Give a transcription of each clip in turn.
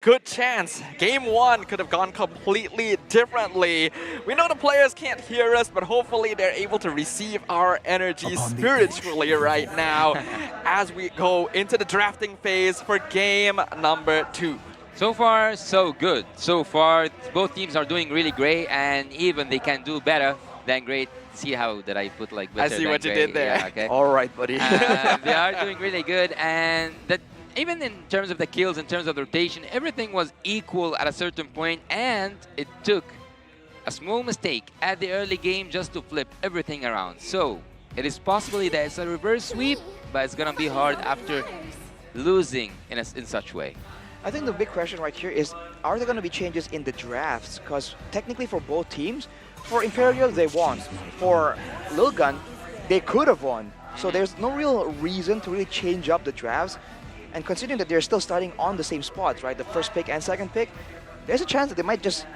Good chance. Game 1 could have gone completely differently. We know the players can't hear us, but hopefully they're able to receive our energy spiritually right now as we go into the drafting phase for game number 2. So far, so good. So far, both teams are doing really great, and even they can do better than great. See how that I put like better I see than what you great. did there. Yeah, okay. All right, buddy. They are doing really good, and that even in terms of the kills, in terms of the rotation, everything was equal at a certain point, and it took a small mistake at the early game just to flip everything around. So it is possibly that it's a reverse sweep, but it's gonna be hard after losing in such way. I think the big question right here is, are there going to be changes in the drafts? Because technically for both teams, for Imperial, they won. For Lilgun, they could have won. So there's no real reason to really change up the drafts. And considering that they're still starting on the same spots, right? The first pick and second pick, there's a chance that they might just,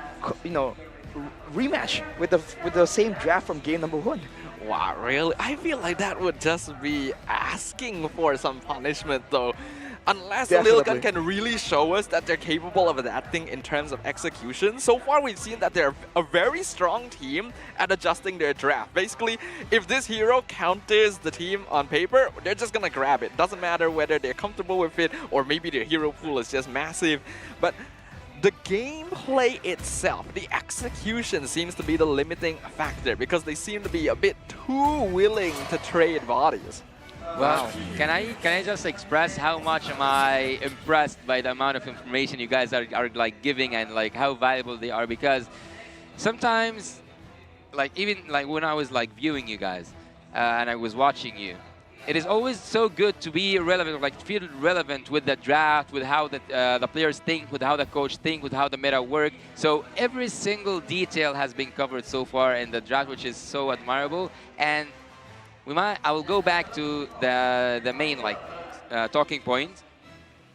rematch with the same draft from game number 1. Wow, really? I feel like that would just be asking for some punishment though. Unless Definitely. Lilgun can really show us that they're capable of adapting in terms of execution. So far we've seen that they're a very strong team at adjusting their draft. Basically, if this hero counters the team on paper, they're just gonna grab it. Doesn't matter whether they're comfortable with it or maybe their hero pool is just massive. But the gameplay itself, the execution seems to be the limiting factor because they seem to be a bit too willing to trade bodies. Well, can I just express how much am I impressed by the amount of information you guys are like giving and like how valuable they are, because sometimes like even like when I was like viewing you guys and I was watching you, it is always so good to be relevant, like feel relevant with the draft, with how the players think, with how the coach think, with how the meta work. So every single detail has been covered so far in the draft, which is so admirable. And I will go back to the main talking point.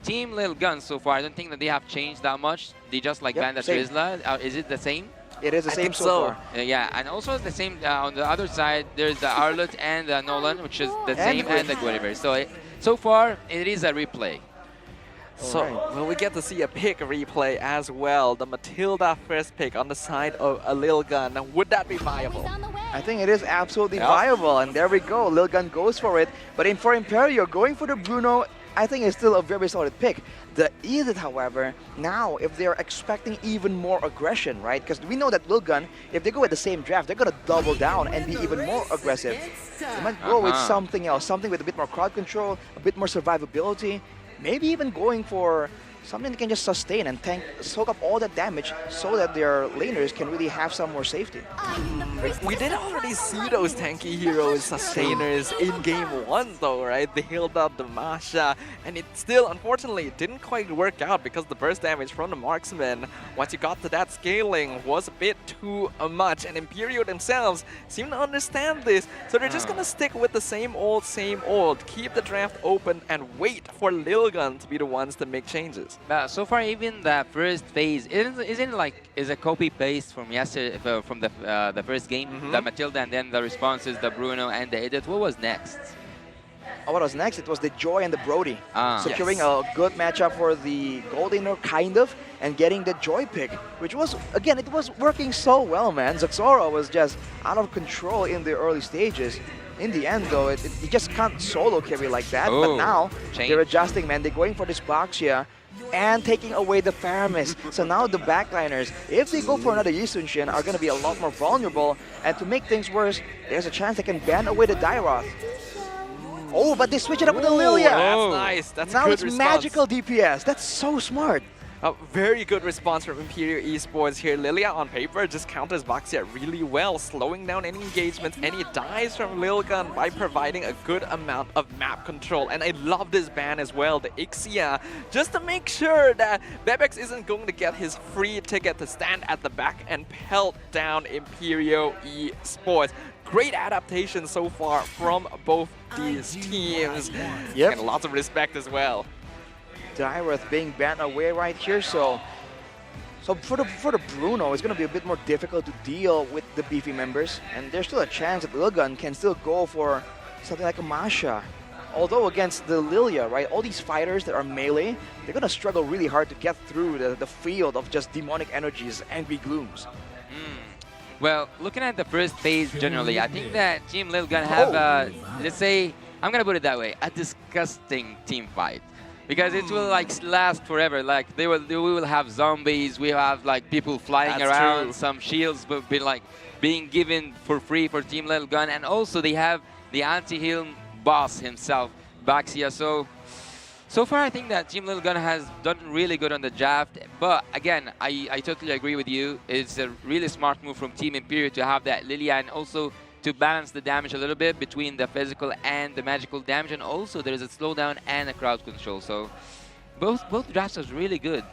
Team Lilgun so far, I don't think that they have changed that much. They just like banned the same. Trizla. Is it the same? It is the I same think so so. far. Yeah, and also the same on the other side. There's the Arlott and the Nolan, which is the And same, the and the Guinevere. So far it is a replay. So, Alright. will we get to see a pick replay as well? The Matilda first pick on the side of a Lilgun. Would that be viable? I think it is absolutely Yeah. viable, and there we go. Lilgun goes for it. But for Imperio, going for the Bruno, I think is still a very solid pick. The Edith, however, now if they're expecting even more aggression, right? Because we know that Lilgun, if they go with the same draft, they're going to double down and be even more aggressive. They might go with something else, something with a bit more crowd control, a bit more survivability, maybe even going for something that can just sustain and soak up all that damage so that their laners can really have some more safety. We did already see those tanky heroes, sustainers, in game 1 though, right? They healed up the Masha, and it still, unfortunately, didn't quite work out because the burst damage from the marksman, once you got to that scaling, was a bit too much, and Imperio themselves seem to understand this, so they're just gonna stick with the same old, keep the draft open and wait for Lilgun to be the ones to make changes. So far, even the first phase is a copy paste from yesterday from the first game, the Matilda, and then the responses, the Bruno and the Edith. What was next? Oh, what was next? It was the Joy and the Brody. Securing Yes. a good matchup for the Goldener, kind of, and getting the Joy pick, which was, again, it was working so well, man. Zaxora was just out of control in the early stages. In the end, though, it just can't solo carry like that. But now, they're adjusting, man. They're going for this box here and taking away the Paramis. So now the backliners, if they go for another Yisunshin, are going to be a lot more vulnerable. And to make things worse, there's a chance they can ban away the Dairoth. Oh, but they switch it up with the Lilia. That's nice. That's Now a good it's response. magical DPS. That's so smart. A very good response from Imperial Esports here. Lilia on paper just counters Baxia really well, slowing down any engagements, any dives from Lilgun by providing a good amount of map control. And I love this ban as well, the Ixia, just to make sure that Bebex isn't going to get his free ticket to stand at the back and pelt down Imperial Esports. Great adaptation so far from both these teams. Yep. And lots of respect as well. Dairoth being banned away right here, so for the Bruno, it's going to be a bit more difficult to deal with the beefy members, and there's still a chance that Lilgun can still go for something like a Masha. although against the Lilia, right, all these fighters that are melee, they're going to struggle really hard to get through the field of just demonic energies, angry glooms. Well, looking at the first phase generally, I think that Team Lilgun have, let's say, I'm gonna put it that way, a disgusting team fight. Because it will like last forever. Like we will have zombies, we have like people flying around, true. some shields but be like being given for free for Team Lilgun, and also they have the anti-heal boss himself, Baxia. So far, I think that Team Lilgun has done really good on the draft. But again, I totally agree with you. It's a really smart move from Team Imperio to have that Lilia, and also to balance the damage a little bit between the physical and the magical damage. And also, there is a slowdown and a crowd control. So both drafts are really good.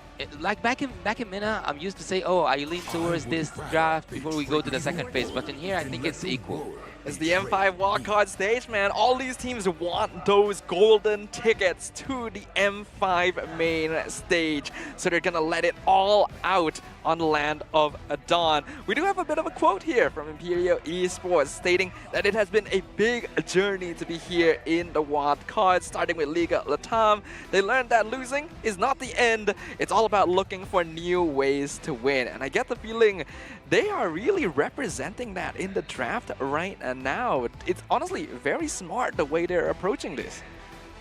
Like back in Mina, I'm used to say, oh, I lean towards this draft before we go to the second phase. But in here, I think it's equal. It's the M5 wildcard stage, man. All these teams want those golden tickets to the M5 main stage. So they're gonna let it all out on the land of Dawn. We do have a bit of a quote here from Imperial Esports stating that it has been a big journey to be here in the wildcard, starting with Liga Latam. They learned that losing is not the end. It's all about looking for new ways to win. And I get the feeling they are really representing that in the draft right now. It's honestly very smart the way they're approaching this.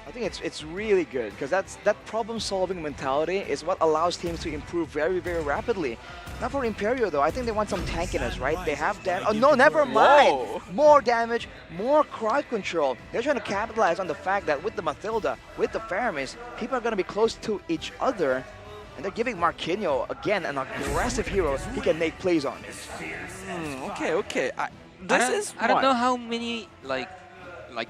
I think it's really good because that problem-solving mentality is what allows teams to improve very, very rapidly. Not for Imperio though. I think they want some tankiness, right? They have damage. Oh no, never mind. Whoa. More damage, more crowd control. They're trying to capitalize on the fact that with the Mathilda, with the Faramis, people are going to be close to each other. And they're giving Marquinhos, again, an aggressive hero he can make plays on. Okay. I don't know how many like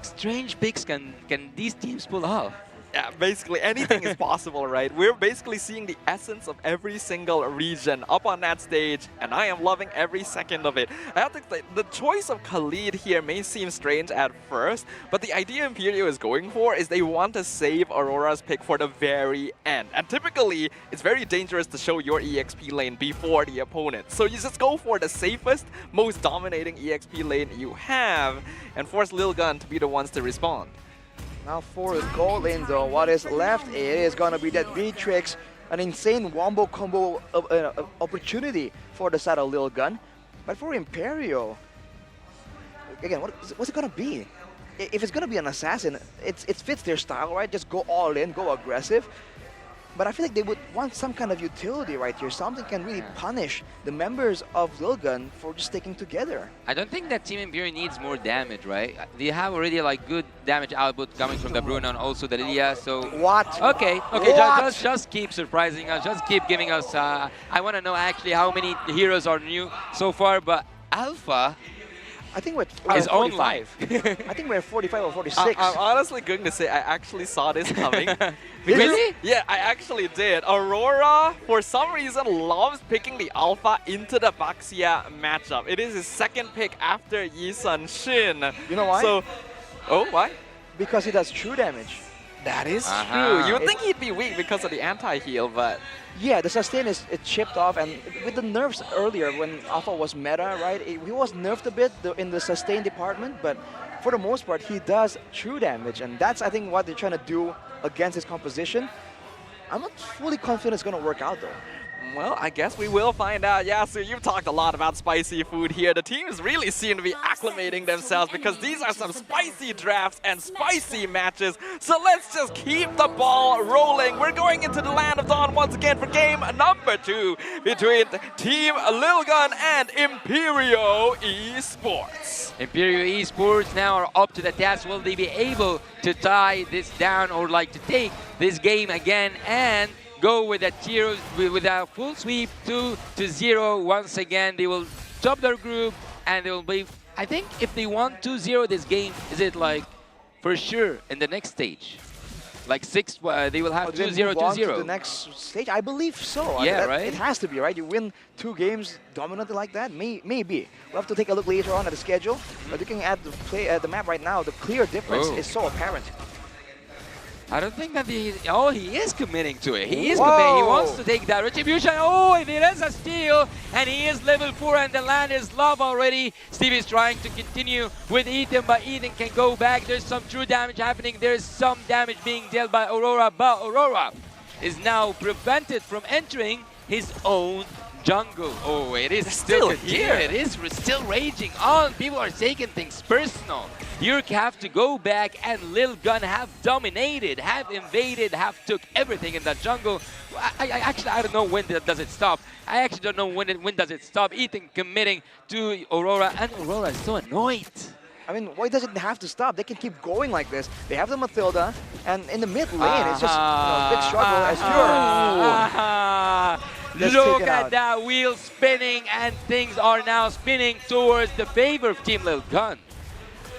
strange picks can these teams pull off. Yeah, basically anything is possible, right? We're basically seeing the essence of every single region up on that stage, and I am loving every second of it. I have to say, the choice of Khalid here may seem strange at first, but the idea Imperio is going for is they want to save Aurora's pick for the very end. And typically, it's very dangerous to show your EXP lane before the opponent. So you just go for the safest, most dominating EXP lane you have, and force Lilgun to be the ones to respond. Now for the gold lane though, what is left, it is going to be that Beatrix, an insane wombo combo opportunity for the side of Lilgun. But for Imperio, again, what's it going to be? If it's going to be an assassin, it fits their style, right? Just go all in, go aggressive. But I feel like they would want some kind of utility right here. Something can really punish the members of Lilgun for just sticking together. I don't think that Team Imperial needs more damage, right? They have already like good damage output coming from the Bruno and also the Lilia, so... What? Okay, What? just keep surprising us, just keep giving us... I want to know actually how many heroes are new so far, but Alpha... I think we're His own 45. I think we're 45 or 46. I'm honestly going to say I actually saw this coming. Really? Yeah, I actually did. Aurora, for some reason, loves picking the Alpha into the Baxia matchup. It is his second pick after Yisun Shin. You know why? So, oh, why? Because he does true damage. That is Uh-huh. true. You would think he'd be weak because of the anti-heal, but... Yeah, the sustain is chipped off, and with the nerfs earlier when Alpha was meta, right? He was nerfed a bit in the sustain department, but for the most part, he does true damage, and that's, I think, what they're trying to do against his composition. I'm not fully confident it's going to work out, though. Well, I guess we will find out. Yeah, so you've talked a lot about spicy food here. The teams really seem to be acclimating themselves because these are some spicy drafts and spicy matches. So let's just keep the ball rolling. We're going into the land of Dawn once again for game number 2 between Team Lilgun and Imperio Esports. Imperial Esports now are up to the task. Will they be able to tie this down or like to take this game again and go with a full sweep 2-0 once again? They will top their group and they will be, I think if they won 2-0 this game, is it like for sure in the next stage? Like they will have 2-0, 2-0. To the next stage? I believe so. Yeah, right? It has to be, right? You win 2 games dominantly like that? Maybe. We'll have to take a look later on at the schedule. But looking at the map right now, the clear difference is so apparent. I don't think that oh, he is committing to it. He is committing. He wants to take that retribution. Oh, it is a steal, and he is level 4, and the land is love already. Steve is trying to continue with Ethan, but Ethan can go back. There's some true damage happening. There's some damage being dealt by Aurora, but Aurora is now prevented from entering his own jungle. Oh, it is still here. It is still raging on. People are taking things personal. Yurk have to go back, and Lilgun have dominated, have invaded, have took everything in that jungle. I don't know when does it stop. I actually don't know when does it stop. Ethan committing to Aurora, and Aurora is so annoyed. I mean, why does it have to stop? They can keep going like this. They have the Matilda, and in the mid lane, it's just a big struggle as Yurk. Look at that wheel spinning, and things are now spinning towards the favor of Team Lilgun.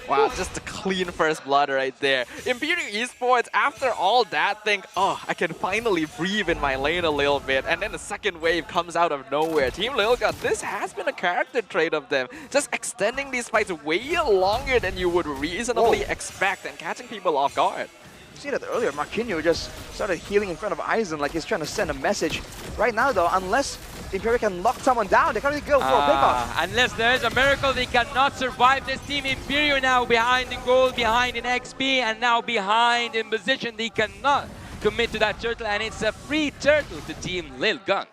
Wow, just a clean first blood right there. Imperial Esports, after all that, think, oh, I can finally breathe in my lane a little bit. And then the second wave comes out of nowhere. Team Lilgun, this has been a character trait of them. Just extending these fights way longer than you would reasonably expect and catching people off guard. You see that earlier, Marquinhos just started healing in front of Aizen like he's trying to send a message. Right now though, unless Imperial can lock someone down, they can't really go for a pickoff. Unless there is a miracle, they cannot survive this team. Imperial now behind in gold, behind in XP, and now behind in position. They cannot commit to that turtle, and it's a free turtle to Team Lilgun.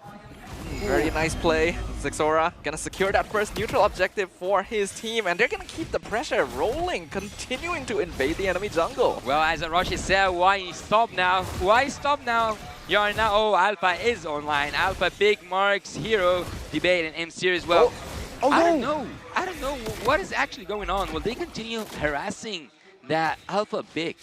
Very nice play. Zixora gonna secure that first neutral objective for his team, and they're gonna keep the pressure rolling, continuing to invade the enemy jungle. Well, as Roshi said, why stop now? Why stop now? You are now, oh, Alpha is online. Alpha, Big Marks, Hero, Debate, and M-Series. Well, I don't know what is actually going on. Will they continue harassing that Alpha Big?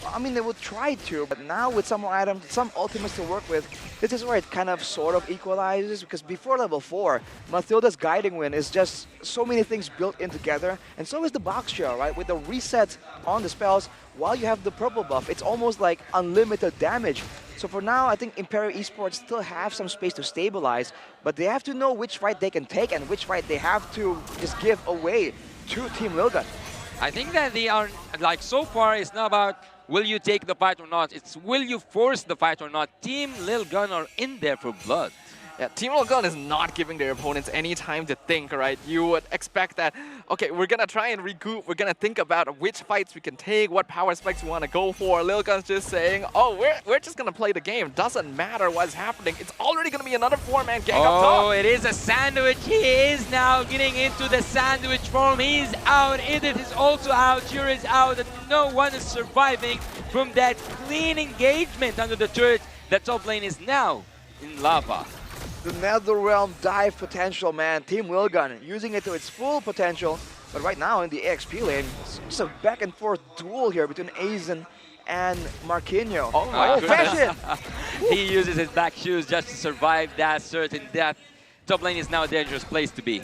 I mean, they would try to, but now with some more items, some ultimates to work with, this is where it kind of sort of equalizes, because before level 4, Mathilda's Guiding Wind is just so many things built in together, and so is the box shell, right? With the reset on the spells, while you have the purple buff, it's almost like unlimited damage. So for now, I think Imperial Esports still have some space to stabilize, but they have to know which fight they can take and which fight they have to just give away to Team Lilgun. I think that they are, like, so far, it's not about will you take the fight or not, it's will you force the fight or not. Team Lilgun are in there for blood. Yeah, Team Lilgun is not giving their opponents any time to think, right? You would expect that, okay, we're gonna try and regroup, we're gonna think about which fights we can take, what power spikes we wanna go for. Lilgun's just saying, oh, we're just gonna play the game. Doesn't matter what's happening. It's already gonna be another 4-man gang up top. Oh, it is a sandwich. He is now getting into the sandwich form. He's out. Edith is also out. Yuri is out. And no one is surviving from that clean engagement under the turret. The top lane is now in lava. The Netherrealm dive potential, man. Team Lilgun using it to its full potential. But right now in the AXP lane, it's just a back and forth duel here between Aizen and Marquinhos. Oh my goodness. He uses his back shoes just to survive that certain death. Top lane is now a dangerous place to be.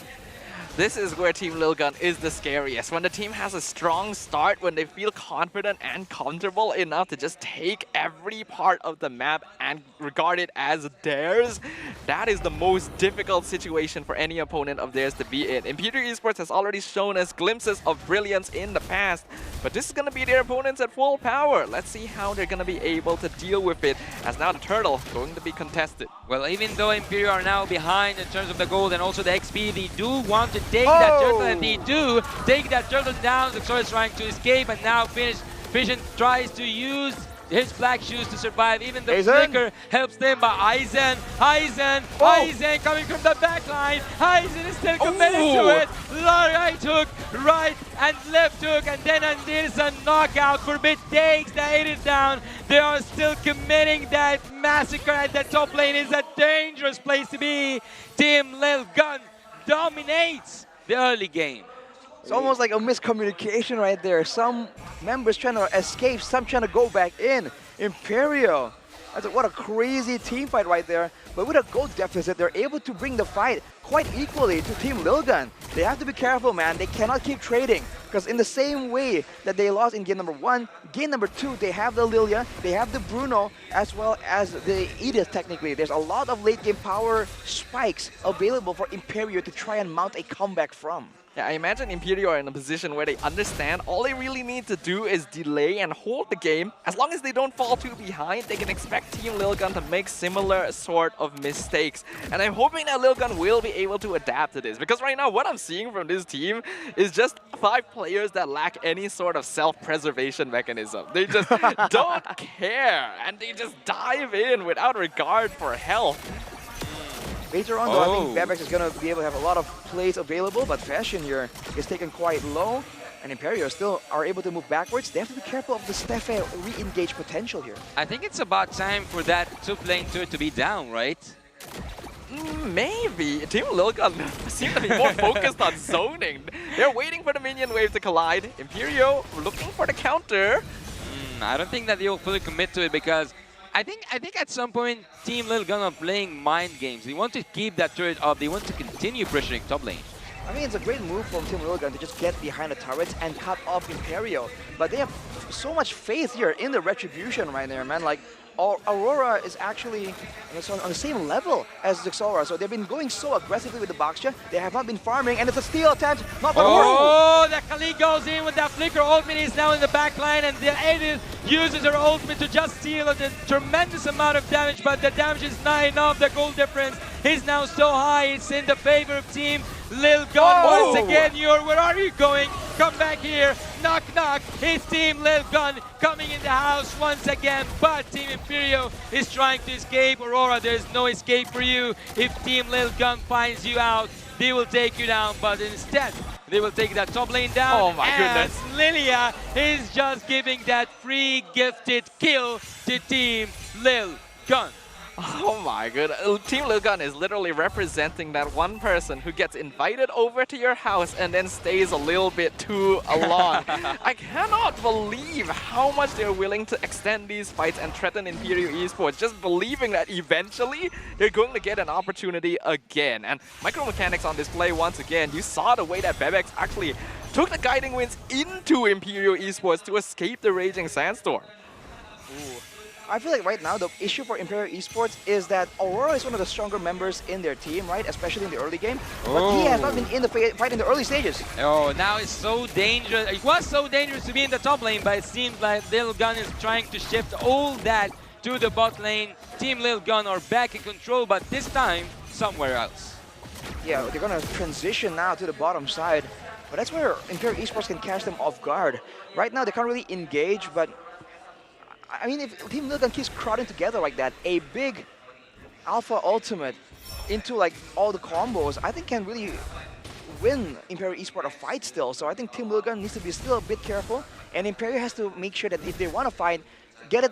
This is where Team Lilgun is the scariest. When the team has a strong start, when they feel confident and comfortable enough to just take every part of the map and regard it as theirs, that is the most difficult situation for any opponent of theirs to be in. Imperial Esports has already shown us glimpses of brilliance in the past, but this is going to be their opponents at full power. Let's see how they're going to be able to deal with it, as now the turtle going to be contested. Well, even though Imperial are now behind in terms of the gold and also the XP, they do want to take that turtle, and they do take that turtle down. Zixora is trying to escape, and now Vision tries to use his black shoes to survive. Even the flicker helps them, but Aizen coming from the back line. Aizen is still committed to it. Right hook, right and left hook, and then there's a knockout. Forbid takes the Edith down. They are still committing that massacre, and the top lane is a dangerous place to be. Team Lilgun dominates the early game. It's almost like a miscommunication right there. Some members trying to escape, some trying to go back in. Imperial, what a crazy team fight right there. But with a gold deficit, they're able to bring the fight quite equally to Team Lilgun. They have to be careful, man. They cannot keep trading, because in the same way that they lost in game number 1, game number 2, they have the Lilia, they have the Bruno, as well as the Edith technically. There's a lot of late game power spikes available for Imperial to try and mount a comeback from. Yeah, I imagine Imperial are in a position where they understand all they really need to do is delay and hold the game. As long as they don't fall too behind, they can expect Team Lilgun to make similar sort of mistakes. And I'm hoping that Lilgun will be able to adapt to this, because right now what I'm seeing from this team is just 5 players that lack any sort of self-preservation mechanism. They just don't care, and they just dive in without regard for health. Later on, though, I think Bebex is going to be able to have a lot of plays available, but Fashion here is taken quite low, and Imperio still are able to move backwards. They have to be careful of the Steffe re-engage potential here. I think it's about time for that top lane turret to be down, right? Maybe. Team Lilgun seem to be more focused on zoning. They're waiting for the minion wave to collide. Imperio looking for the counter. I don't think that they'll fully commit to it, because I think at some point Team Lilgun are playing mind games. They want to keep that turret up. They want to continue pressuring top lane. I mean, it's a great move from Team Lilgun to just get behind the turrets and cut off Imperio. But they have so much faith here in the retribution right there, man. Like, Aurora is actually on the same level as Zexora, so they've been going so aggressively with the Boxja. They have not been farming, and it's a steal attempt, not gonna work. Oh, the Kali goes in with that flicker. Ultimate is now in the back line, and the Edith uses her ultimate to just steal a tremendous amount of damage, but the damage is not enough. The goal difference is now so high, it's in the favor of Team Lilgun. Once again, where are you going? Come back here. Knock, knock. It's Team Lilgun coming in the house once again, but Team Imperio is trying to escape. Aurora, there's no escape for you. If Team Lilgun finds you out, they will take you down, but instead, they will take that top lane down. Oh my goodness. Lilia is just giving that free gifted kill to Team Lilgun. Oh my goodness. Team Lilgun is literally representing that one person who gets invited over to your house and then stays a little bit too long. I cannot believe how much they're willing to extend these fights and threaten Imperial Esports, just believing that eventually they're going to get an opportunity again. And micro mechanics on display once again. You saw the way that Bebex actually took the guiding winds into Imperial Esports to escape the raging sandstorm. Ooh. I feel like right now the issue for Imperial Esports is that Aurora is one of the stronger members in their team, right? Especially in the early game. But he has not been in the fight in the early stages. Oh, now it's so dangerous. It was so dangerous to be in the top lane, but it seems like Lilgun is trying to shift all that to the bot lane. Team Lilgun are back in control, but this time somewhere else. Yeah, they're gonna transition now to the bottom side. But that's where Imperial Esports can catch them off guard. Right now they can't really engage, but I mean, if Team Lilgun keeps crowding together like that, a big Alpha Ultimate into like all the combos, I think can really win Imperial Esports a fight still. So I think Team Lilgun needs to be still a bit careful, and Imperial has to make sure that if they want to fight, get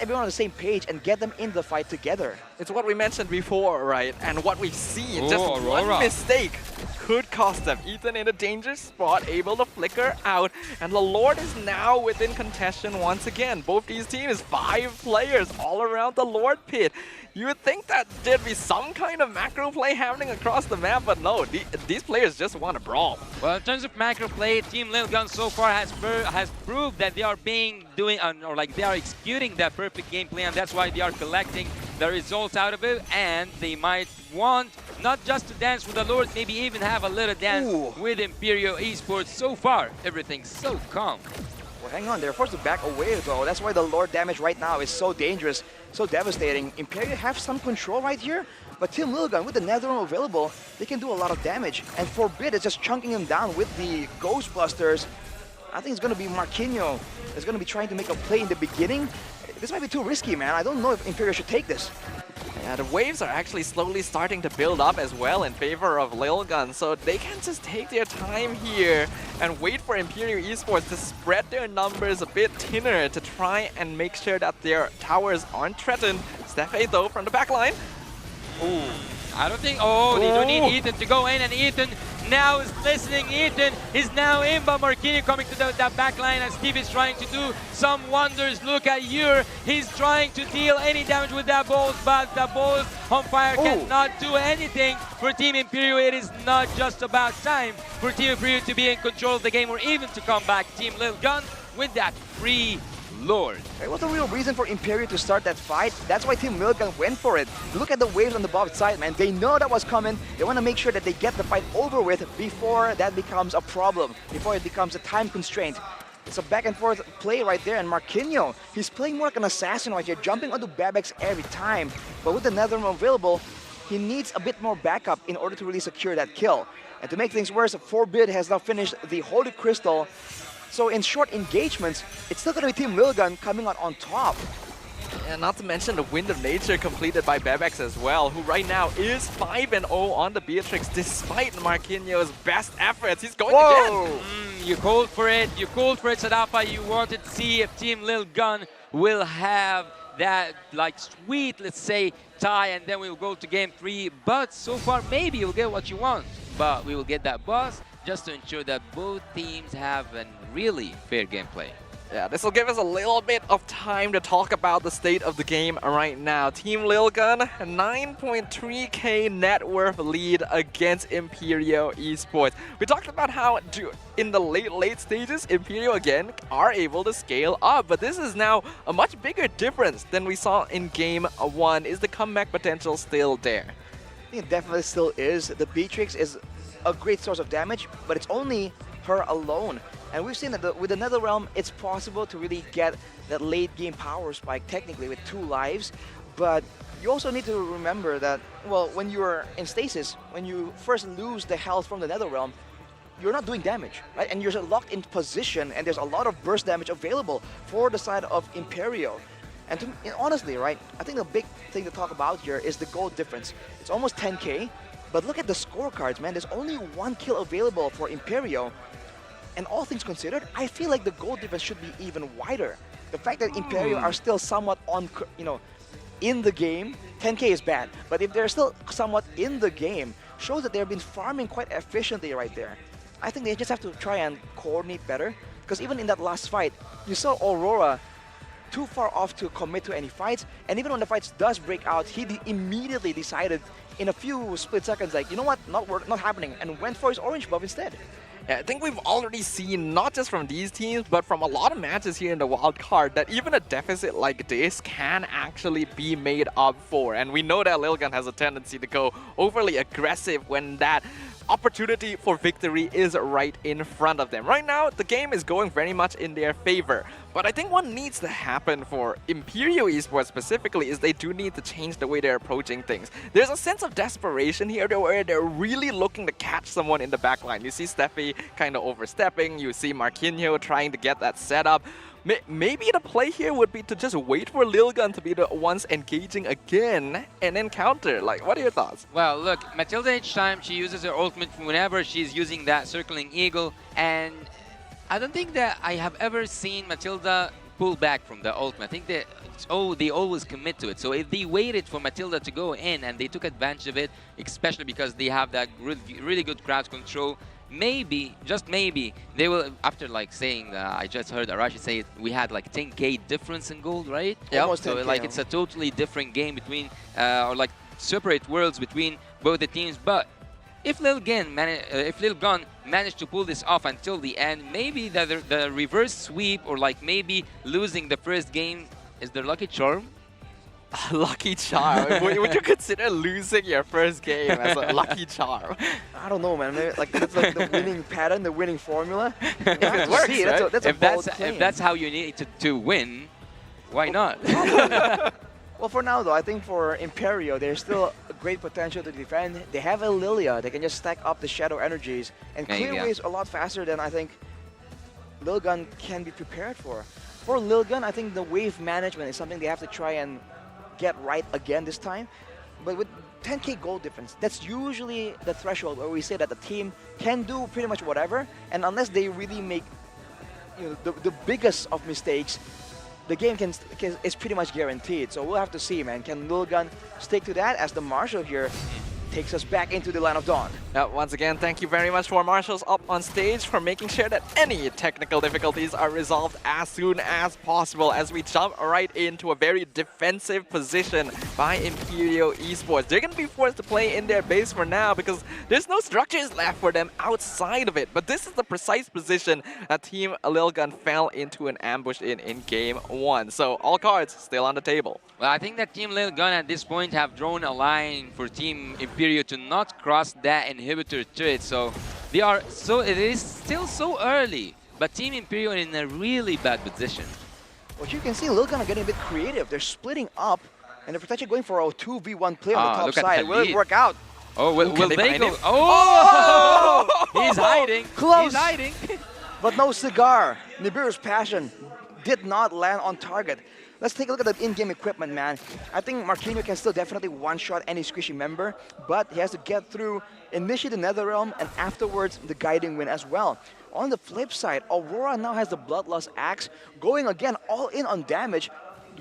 everyone on the same page and get them in the fight together. It's what we mentioned before, right? And what we've seen, Oh, just Aurora. one mistake could cost them. Ethan in a dangerous spot, able to flicker out, and the Lord is now within contention once again. Both these teams, 5 players all around the Lord pit. You would think that there'd be some kind of macro play happening across the map, but no, these players just want to brawl. Well, in terms of macro play, Team Lilgun so far has proved that they are they are executing that perfect gameplay, and that's why they are collecting the results out of it. And they might want not just to dance with the Lord, maybe even have a little dance with Imperial Esports. So far, everything's so calm. Well, hang on, they're forced to back away though. That's why the Lord damage right now is so dangerous, so devastating. Imperial have some control right here, but Team Lilgun, with the Netherrealm available, they can do a lot of damage. And Forbid is just chunking him down with the Ghostbusters. I think it's going to be Marquinhos that's going to be trying to make a play in the beginning. This might be too risky, man. I don't know if Imperial should take this. Yeah, the waves are actually slowly starting to build up as well in favor of Lilgun, so they can just take their time here and wait for Imperial Esports to spread their numbers a bit thinner to try and make sure that their towers aren't threatened. Steffe though from the back line. Ooh. I don't think, they don't need Ethan to go in, and Ethan now is listening. Ethan is now in, but Marquinhos coming to that back line, and Steve is trying to do some wonders. Look at Ur, he's trying to deal any damage with that balls, but the balls on fire cannot do anything for Team Imperial. It is not just about time for Team Imperial to be in control of the game or even to come back. Team Lilgun with that free lord. It was the real reason for Imperio to start that fight. That's why Team Lilgun went for it. Look at the waves on the Bob side, man. They know that was coming. They want to make sure that they get the fight over with before that becomes a problem, before it becomes a time constraint. It's a back and forth play right there, and Marquinhos, he's playing more like an assassin right here, jumping onto Bebex every time. But with the Netherrealm available, he needs a bit more backup in order to really secure that kill. And to make things worse, Forbid has now finished the Holy Crystal. So in short engagements, it's still going to be Team Lilgun coming out on top. And not to mention the Wind of Nature completed by Bebex as well, who right now is 5-0 on the Beatrix despite Marquinhos' best efforts. He's going again. You called for it. You called for it, Sadafa. You wanted to see if Team Lilgun will have that like sweet, let's say, tie, and then we will go to game 3. But so far, maybe you'll get what you want. But we will get that boss just to ensure that both teams have a really fair gameplay. Yeah, this will give us a little bit of time to talk about the state of the game right now. Team Lilgun, 9.3k net worth lead against Imperio Esports. We talked about how in the late stages, Imperio again are able to scale up, but this is now a much bigger difference than we saw in game 1. Is the comeback potential still there? I think it definitely still is. The Beatrix is a great source of damage, but it's only her alone. And we've seen that with the Netherrealm, it's possible to really get that late game power spike technically with 2 lives. But you also need to remember that, well, when you're in stasis, when you first lose the health from the Netherrealm, you're not doing damage, right? And you're locked in position, and there's a lot of burst damage available for the side of Imperio. And honestly, right, I think the big thing to talk about here is the gold difference. It's almost 10k, but look at the scorecards, man. There's only 1 kill available for Imperio. And all things considered, I feel like the goal difference should be even wider. The fact that Imperio are still somewhat on, in the game, 10k is bad. But if they're still somewhat in the game, shows that they've been farming quite efficiently right there. I think they just have to try and coordinate better. Because even in that last fight, you saw Aurora too far off to commit to any fights. And even when the fights does break out, he immediately decided in a few split seconds, like, you know what, not happening, and went for his orange buff instead. Yeah, I think we've already seen, not just from these teams, but from a lot of matches here in the wild card, that even a deficit like this can actually be made up for. And we know that Lilgun has a tendency to go overly aggressive when that opportunity for victory is right in front of them. Right now, the game is going very much in their favor. But I think what needs to happen for Imperio Esports specifically is they do need to change the way they're approaching things. There's a sense of desperation here where they're really looking to catch someone in the backline. You see Steffi kind of overstepping. You see Marquinhos trying to get that set up. Maybe the play here would be to just wait for Lilgun to be the ones engaging again and then counter. Like, what are your thoughts? Well, look, Matilda each time she uses her ultimate whenever she's using that circling eagle, and I don't think that I have ever seen Matilda pull back from the ultimate. I think that they always commit to it. So if they waited for Matilda to go in and they took advantage of it, especially because they have that really good crowd control, maybe, just maybe, they will, after like saying, I just heard Arashi say we had like 10k difference in gold, right? Yeah. So like it's a totally different game between, or like separate worlds between both the teams. But if Lilgun managed to pull this off until the end, maybe the reverse sweep, or like maybe losing the first game is their lucky charm. Lucky charm. Would you consider losing your first game as a lucky charm? I don't know, man. Maybe, like, that's like the winning pattern, the winning formula. If it works, right? If that's how you need to win, why not? Well, for now, though, I think for Imperio, there's still a great potential to defend. They have a Lilia. They can just stack up the Shadow Energies and clear waves a lot faster than I think Lilgun can be prepared for. For Lilgun, I think the wave management is something they have to try and get right again this time. But with 10k gold difference, that's usually the threshold where we say that the team can do pretty much whatever, and unless they really make the biggest of mistakes, the game is pretty much guaranteed. So we'll have to see, man. Can Lilgun stick to that as the Marshal here takes us back into the line of dawn. Once again, thank you very much for Marshals up on stage for making sure that any technical difficulties are resolved as soon as possible as we jump right into a very defensive position by Imperial Esports. They're going to be forced to play in their base for now because there's no structures left for them outside of it. But this is the precise position that Team Lilgun fell into an ambush in Game 1. So all cards still on the table. Well, I think that Team Lilgun at this point have drawn a line for Team Imperial to not cross that inhibitor to it. So they are it is still so early, but Team Imperial in a really bad position. What you can see, Lilgun are getting a bit creative. They're splitting up, and they're potentially going for a 2v1 play on the top side. Will it work out? Oh, will they go? Him? Oh! He's hiding. Close. He's hiding. But no cigar. Nibiru's passion did not land on target. Let's take a look at the in-game equipment, man. I think Marquinhos can still definitely one-shot any squishy member, but he has to get through initially the Netherrealm and afterwards the Guiding Wind as well. On the flip side, Aurora now has the Bloodlust Axe, going again all in on damage,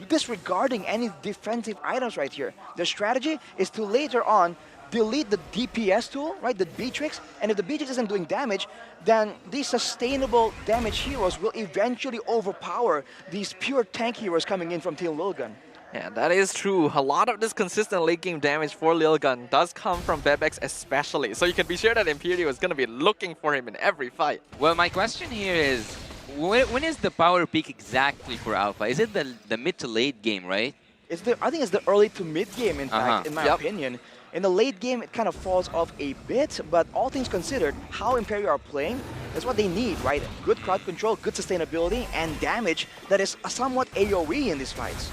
disregarding any defensive items right here. The strategy is to later on delete the DPS tool, right, the Beatrix, and if the Beatrix isn't doing damage, then these sustainable damage heroes will eventually overpower these pure tank heroes coming in from Team Lilgun. Yeah, that is true. A lot of this consistent late game damage for Lilgun does come from Bebex especially, so you can be sure that Imperial is going to be looking for him in every fight. Well, my question here is, when is the power peak exactly for Alpha? Is it the mid to late game, right? I think it's the early to mid game, in fact, in my opinion. In the late game, it kind of falls off a bit, but all things considered, how Imperial are playing, that's what they need, right? Good crowd control, good sustainability, and damage that is somewhat AoE in these fights.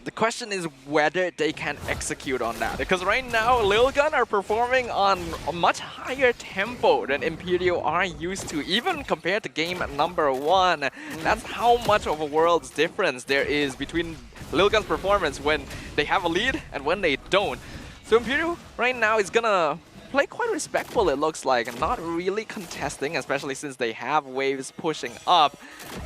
The question is whether they can execute on that, because right now Lilgun are performing on a much higher tempo than Imperial are used to, even compared to game number 1. That's how much of a world's difference there is between Lilgun's performance when they have a lead and when they don't. So Imperial right now is gonna play quite respectful, it looks like, and not really contesting, especially since they have waves pushing up.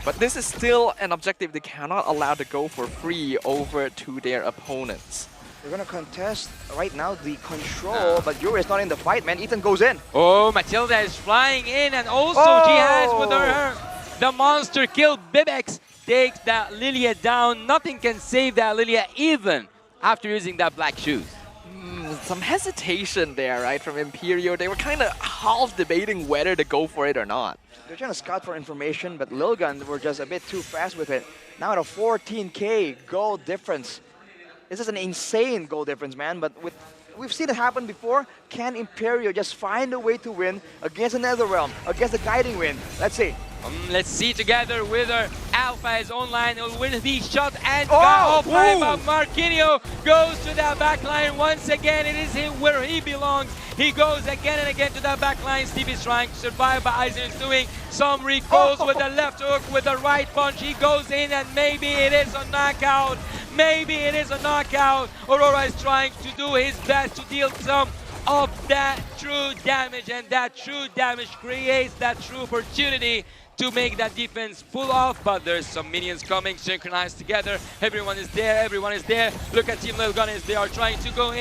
But this is still an objective they cannot allow to go for free over to their opponents. They're gonna contest right now the control, but Yuri is not in the fight, man. Ethan goes in. Oh, Matilda is flying in, and also she has with her the monster kill. Bibex takes that Lilia down. Nothing can save that Lilia even after using that black shoes. Some hesitation there, right, from Imperial. They were kind of half debating whether to go for it or not. They're trying to scout for information, but Lilgun were just a bit too fast with it. Now at a 14k goal difference. This is an insane goal difference, man, but we've seen it happen before. Can Imperial just find a way to win against the Netherrealm, against the Guiding Wind? Let's see. Let's see together whether Alpha is online. Will win the shot and got offline, but Marquinhos goes to that backline once again. It is him where he belongs. He goes again and again to that backline. Steve is trying to survive, but Eisen is doing some recalls with the left hook, with the right punch. He goes in, and maybe it is a knockout. Maybe it is a knockout. Aurora is trying to do his best to deal some of that true damage, and that true damage creates that true opportunity to make that defense pull off, but there's some minions coming, synchronized together. Everyone is there, everyone is there. Look at Team Lilgun as they are trying to go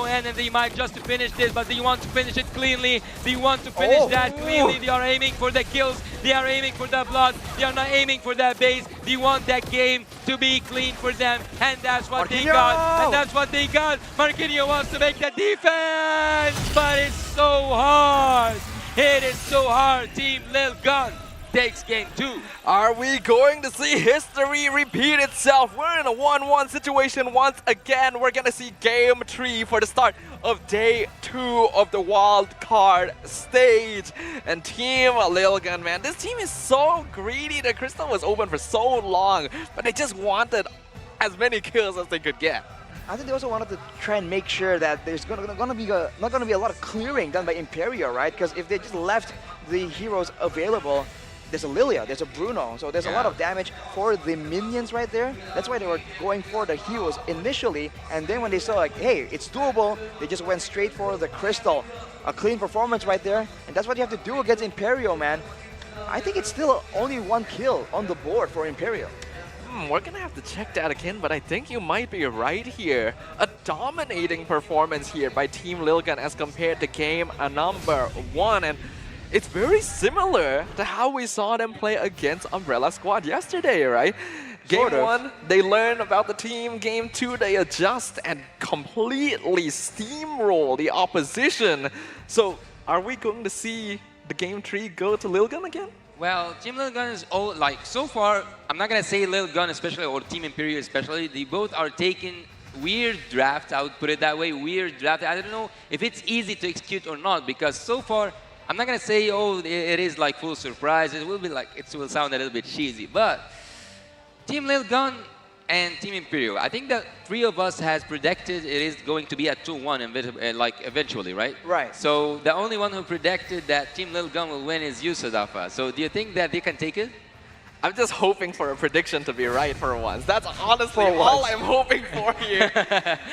in, and they might just finish this, but they want to finish it cleanly. They want to finish that cleanly. They are aiming for the kills, they are aiming for the blood, they are not aiming for that base. They want that game to be clean for them, and that's what they got. And that's what they got. Marquinhos wants to make the defense, but it's so hard. It is so hard. Team Lilgun takes game 2. Are we going to see history repeat itself? We're in a 1-1 situation once again. We're going to see game 3 for the start of day 2 of the wild card stage. And Team Lilgun, man, this team is so greedy. The crystal was open for so long, but they just wanted as many kills as they could get. I think they also wanted to try and make sure that there's not going to be a lot of clearing done by Imperial, right? Because if they just left the heroes available, there's a Lilia, there's a Bruno, so there's a lot of damage for the minions right there. That's why they were going for the heroes initially, and then when they saw like, hey, it's doable, they just went straight for the crystal. A clean performance right there, and that's what you have to do against Imperial, man. I think it's still only 1 kill on the board for Imperial. We're gonna have to check that again, but I think you might be right here. A dominating performance here by Team Lilgun as compared to game number 1. And it's very similar to how we saw them play against Umbrella Squad yesterday, right? Game 1, they learn about the team. Game 2, they adjust and completely steamroll the opposition. So are we going to see the game 3 go to Lilgun again? Well, Team Lilgun is all like so far. I'm not gonna say Lilgun especially or Team Imperial especially. They both are taking weird draft. I would put it that way. Weird draft. I don't know if it's easy to execute or not because so far I'm not gonna say it is like full surprise. It will be like it will sound a little bit cheesy, but Team Lilgun and Team Imperial. I think that 3 of us has predicted it is going to be a 2-1 like eventually, right? Right. So the only one who predicted that Team Lilgun will win is you, Sadafa. So do you think that they can take it? I'm just hoping for a prediction to be right for once. That's honestly all I'm hoping for here.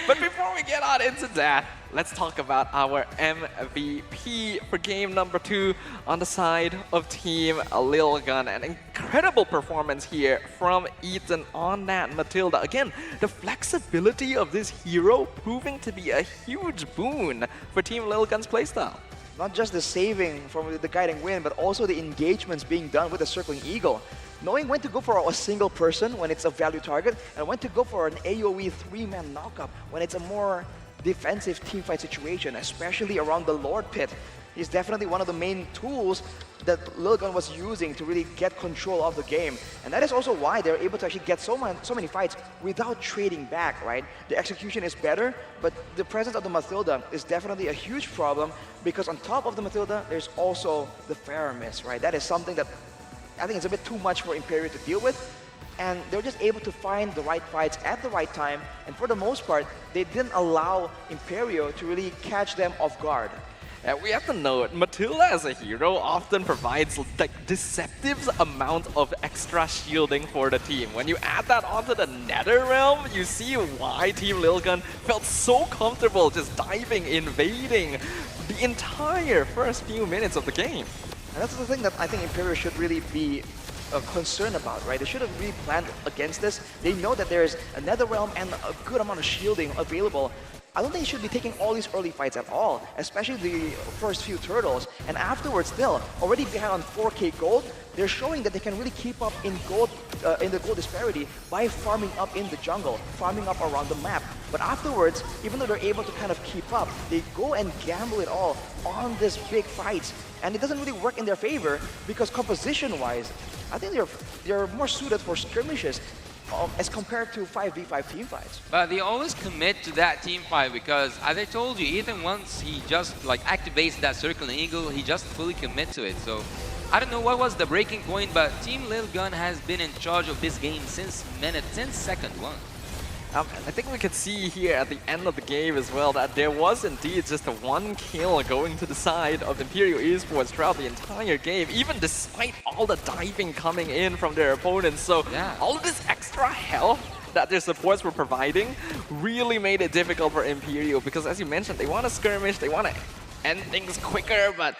But before we get on into that, let's talk about our MVP for game number 2 on the side of Team Lilgun. An incredible performance here from Ethan on that Matilda. Again, the flexibility of this hero proving to be a huge boon for Team Lilgun's playstyle. Not just the saving from the guiding wind, but also the engagements being done with the circling eagle. Knowing when to go for a single person when it's a value target, and when to go for an AoE 3-man knockup when it's a more defensive teamfight situation, especially around the Lord Pit, is definitely one of the main tools that Lilgun was using to really get control of the game. And that is also why they're able to actually get so many fights without trading back, right? The execution is better, but the presence of the Matilda is definitely a huge problem because on top of the Matilda, there's also the Faramis, right? That is something that I think it's a bit too much for Imperial to deal with. And they're just able to find the right fights at the right time. And for the most part, they didn't allow Imperio to really catch them off guard. And we have to note, Matilda as a hero often provides like deceptive amount of extra shielding for the team. When you add that onto the Nether Realm, you see why Team Lilgun felt so comfortable just diving, invading the entire first few minutes of the game. And that's the thing that I think Imperial should really be concerned about, right? They should have really planned against this. They know that there's a Nether Realm and a good amount of shielding available. I don't think they should be taking all these early fights at all, especially the first few turtles. And afterwards, still, already behind on 4k gold, they're showing that they can really keep up in gold, in the gold disparity by farming up in the jungle, farming up around the map. But afterwards, even though they're able to kind of keep up, they go and gamble it all on these big fights. And it doesn't really work in their favor because composition-wise, I think they're more suited for skirmishes as compared to 5v5 team fights. But they always commit to that team fight because, as I told you, Ethan once he just like activates that circling eagle, he just fully commit to it. So I don't know what was the breaking point, but Team Lilgun has been in charge of this game since second one. I think we could see here at the end of the game as well that there was indeed just a 1 kill going to the side of Imperial Esports throughout the entire game, even despite all the diving coming in from their opponents. So all of this extra health that their supports were providing really made it difficult for Imperial because, as you mentioned, they want to skirmish, they want to end things quicker, but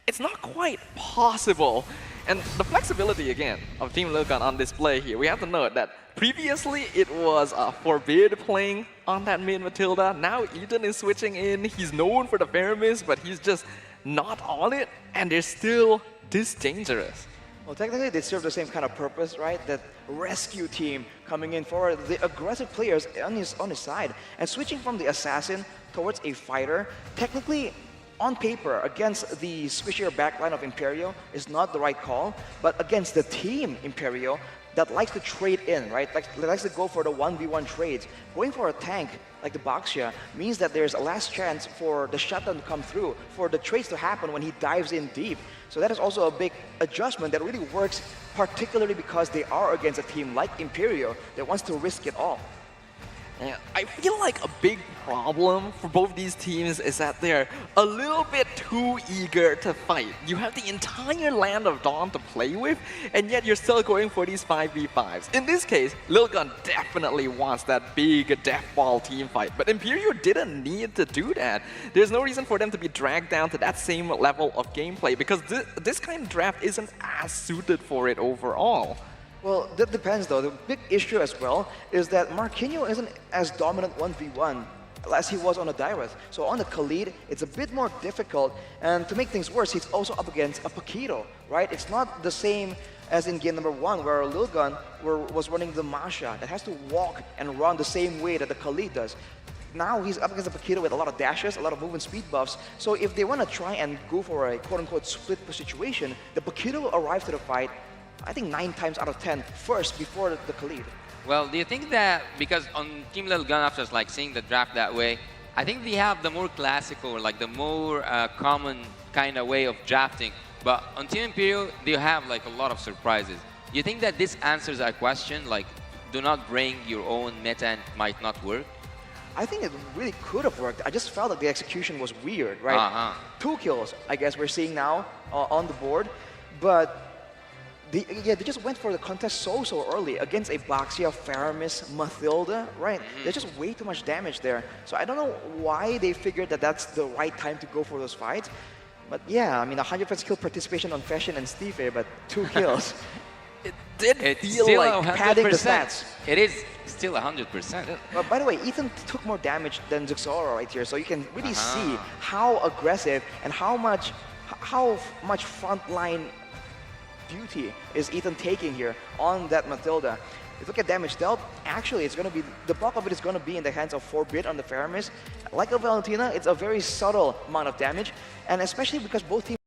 it's not quite possible. And the flexibility, again, of Team Lilgun on display here, we have to note that previously it was Forbid playing on that mid Matilda. Now Eden is switching in. He's known for the Faramis, but he's just not on it, and they're still this dangerous. Well, technically they serve the same kind of purpose, right? That rescue team coming in for the aggressive players on his side. And switching from the assassin towards a fighter, technically, on paper, against the squishier backline of Imperio is not the right call, but against the team Imperio that likes to trade in, right? Likes to go for the 1v1 trades. Going for a tank like the Baxia means that there's a last chance for the shutdown to come through, for the trades to happen when he dives in deep. So that is also a big adjustment that really works, particularly because they are against a team like Imperio that wants to risk it all. Yeah, I feel like a big problem for both these teams is that they're a little bit too eager to fight. You have the entire land of Dawn to play with, and yet you're still going for these 5v5s. In this case, Lilgun definitely wants that big death ball team fight, but Imperial didn't need to do that. There's no reason for them to be dragged down to that same level of gameplay because this kind of draft isn't as suited for it overall. Well, that depends though. The big issue as well is that Marquinhos isn't as dominant 1v1 as he was on the Dyrith. So on the Khalid, it's a bit more difficult. And to make things worse, he's also up against a Paquito, right? It's not the same as in game number 1, where Lilgun was running the Masha that has to walk and run the same way that the Khalid does. Now he's up against a Paquito with a lot of dashes, a lot of movement speed buffs. So if they want to try and go for a quote-unquote split push situation, the Paquito will arrive to the fight, I think 9 times out of 10 first before the Khalid. Well, do you think that because on Team Lilgun, after like seeing the draft that way, I think they have the more classical, like the more common kind of way of drafting. But on Team Imperial, they have like a lot of surprises. Do you think that this answers our question, like do not bring your own meta and it might not work? I think it really could have worked. I just felt like the execution was weird, right? 2 kills, I guess we're seeing now on the board. But they just went for the contest so early against a Baxia, Faramis, Mathilda, right? There's just way too much damage there. So I don't know why they figured that that's the right time to go for those fights. But yeah, I mean, 100% skill participation on Fashion and Stife, but 2 kills. It did feel still like padding the stats. It is still 100%. By the way, Ethan took more damage than Zuxoro right here, so you can really see how aggressive and how much frontline duty is Ethan taking here on that Mathilda. If you look at damage dealt, actually it's going to be, the bulk of it is going to be in the hands of 4-bit on the Faramis. Like a Valentina, it's a very subtle amount of damage, and especially because both teams